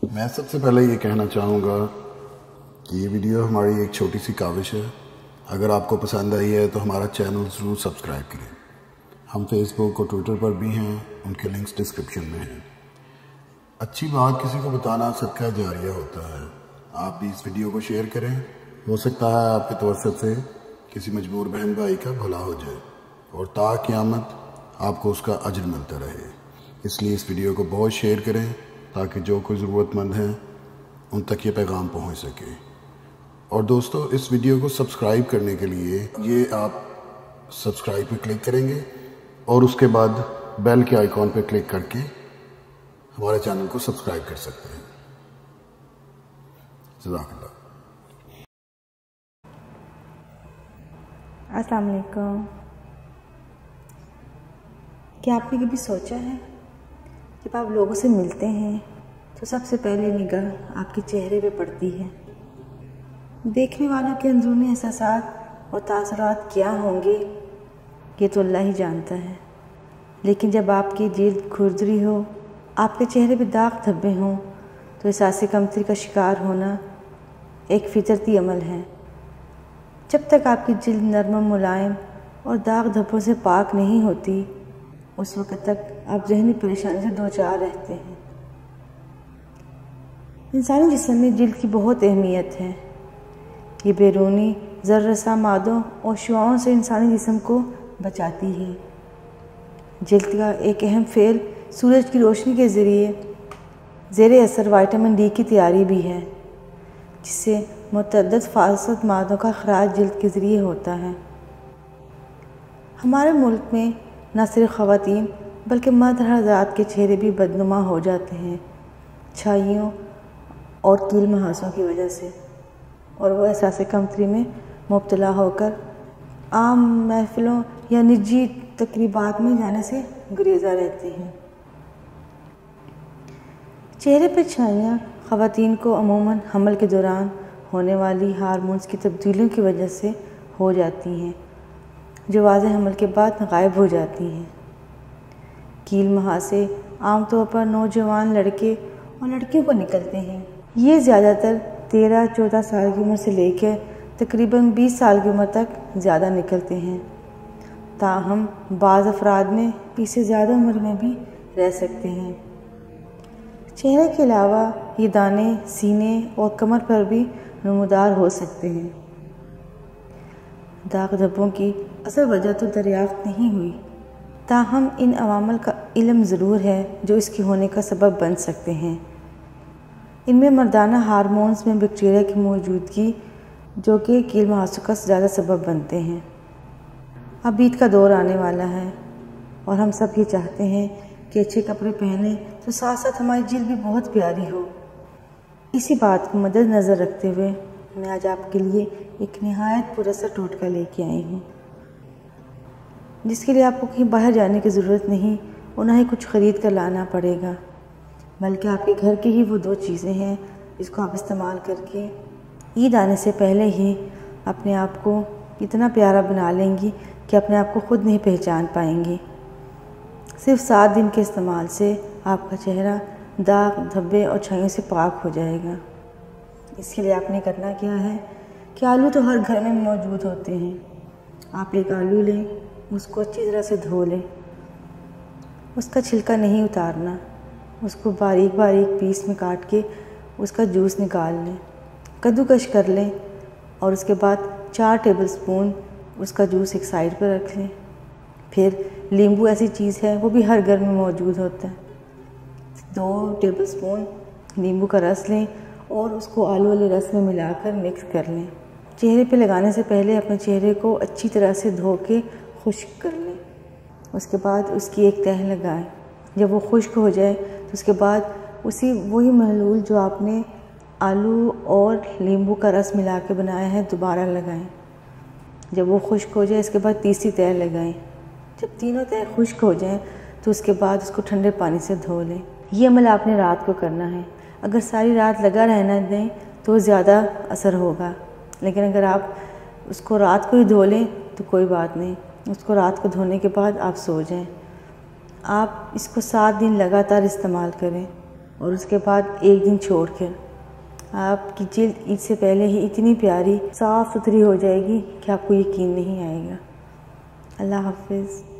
मैं सबसे पहले ये कहना चाहूँगा कि ये वीडियो हमारी एक छोटी सी काविश है। अगर आपको पसंद आई है तो हमारा चैनल ज़रूर सब्सक्राइब करें। हम फेसबुक और ट्विटर पर भी हैं, उनके लिंक्स डिस्क्रिप्शन में हैं। अच्छी बात किसी को बताना सदका जारिया होता है। आप भी इस वीडियो को शेयर करें, हो सकता है आपके तवस्सुत से किसी मजबूर बहन भाई का भला हो जाए और ता क़यामत आपको उसका अजर मिलता रहे। इसलिए इस वीडियो को बहुत शेयर करें ताकि जो कोई ज़रूरतमंद हैं उन तक ये पैगाम पहुंच सके। और दोस्तों, इस वीडियो को सब्सक्राइब करने के लिए ये आप सब्सक्राइब पे क्लिक करेंगे और उसके बाद बेल के आइकॉन पे क्लिक करके हमारे चैनल को सब्सक्राइब कर सकते हैं। जज़ाकल्लाह। अस्सलाम वालेकुम। क्या आपने कभी सोचा है जब आप लोगों से मिलते हैं तो सबसे पहले निगाह आपके चेहरे पे पड़ती है। देखने वालों के अंदरूनी एहसासात और तासुरात क्या होंगे ये तो अल्लाह ही जानता है, लेकिन जब आपकी जिल्द खुरदरी हो, आपके चेहरे पे दाग धब्बे हों तो एहसास कमतरी का शिकार होना एक फितरती अमल है। जब तक आपकी जिल्द नरम मुलायम और दाग धब्बों से पाक नहीं होती उस वक़्त तक आप ज़हनी परेशानी से दो चार रहते हैं। इंसानी जिस्म में जिल्द की बहुत अहमियत है। ये बैरूनी ज़र्रसा मादों और शुआओं से इंसानी जिस्म को बचाती है। जिल्द का एक अहम फ़ेल सूरज की रोशनी के ज़रिए ज़ेरे असर विटामिन डी की तैयारी भी है, जिससे मुतअद्दिद फासद मादों का खराज जिल्द के ज़रिए होता है। हमारे मुल्क में न सिर्फ ख़वातीन बल्कि मर्द हज़रात के चेहरे भी बदनुमा हो जाते हैं छाइयों और कील महासों की वजह से, और वो एहसास कमतरी में मुब्तला होकर आम महफिलों या निजी तकरीबात में जाने से गुरेज़ा रहते हैं। चेहरे पर छाइयाँ ख़वातीन को अमूमन हमल के दौरान होने वाली हार्मोन्स की तब्दीलियों की वजह से हो जाती हैं, जो वाज़े हमल के बाद गायब हो जाती हैं। कील महासे आमतौर पर नौजवान लड़के और लड़कियों को निकलते हैं। ये ज़्यादातर 13-14 साल की उम्र से लेकर तकरीबन 20 साल की उम्र तक ज़्यादा निकलते हैं। ताहम बाज़ अफराद में इससे ज़्यादा उम्र में भी रह सकते हैं। चेहरे के अलावा ये दाने सीने और कमर पर भी नमूदार हो सकते हैं। दाग धब्बों की असल वजह तो दरियाफ्त नहीं हुई, ताहम इन अवामल का इल्म ज़रूर है जो इसके होने का सबब बन सकते हैं। इनमें मर्दाना हार्मोन्स में बैक्टीरिया की मौजूदगी जो कि कील महासों का ज़्यादा सबब बनते हैं। अब ईद का दौर आने वाला है और हम सब ये चाहते हैं कि अच्छे कपड़े पहने तो साथ साथ हमारी जिल्द भी बहुत प्यारी हो। इसी बात को मद्देनज़र रखते हुए मैं आज आपके लिए एक निहायत पुरअसर टोटका लेके आई हूँ, जिसके लिए आपको कहीं बाहर जाने की ज़रूरत नहीं और ना ही कुछ ख़रीद कर लाना पड़ेगा, बल्कि आपके घर की ही वो 2 चीज़ें हैं जिसको आप इस्तेमाल करके ईद आने से पहले ही अपने आप को इतना प्यारा बना लेंगी कि अपने आप को ख़ुद नहीं पहचान पाएंगी। सिर्फ 7 दिन के इस्तेमाल से आपका चेहरा दाग धब्बे और छाइयों से पाक हो जाएगा। इसके लिए आपने करना क्या है कि आलू तो हर घर में मौजूद होते हैं। आप एक आलू लें, उसको अच्छी तरह से धो लें, उसका छिलका नहीं उतारना, उसको बारीक बारीक पीस में काट के उसका जूस निकाल लें, कद्दूकश कर लें और उसके बाद 4 टेबलस्पून उसका जूस एक साइड पर रख लें। फिर नींबू ऐसी चीज़ है वो भी हर घर में मौजूद होता है। 2 टेबलस्पून नींबू का रस लें और उसको आलू वाले रस में मिलाकर मिक्स कर लें। चेहरे पे लगाने से पहले अपने चेहरे को अच्छी तरह से धो के खुश्क कर लें। उसके बाद उसकी एक तह लगाएं। जब वो खुश्क हो जाए तो उसके बाद वही महलूल जो आपने आलू और नींबू का रस मिला के बनाया है दोबारा लगाएं। जब वो खुश्क हो जाए इसके बाद तीसरी तह लगाएं। जब तीनों तह खुश्क हो जाएं तो उसके बाद उसको ठंडे पानी से धो लें। ये अमल आपने रात को करना है। अगर सारी रात लगा रहना दें तो ज़्यादा असर होगा, लेकिन अगर आप उसको रात को ही धो लें तो कोई बात नहीं, उसको रात को धोने के बाद आप सो जाएं। आप इसको 7 दिन लगातार इस्तेमाल करें। اور اس کے بعد ایک دن چھوڑ کر آپ کی جلد عید سے پہلے ہی اتنی پیاری صاف ستھری ہو جائے گی کہ آپ کو یقین نہیں آئے گا۔ اللہ حافظ۔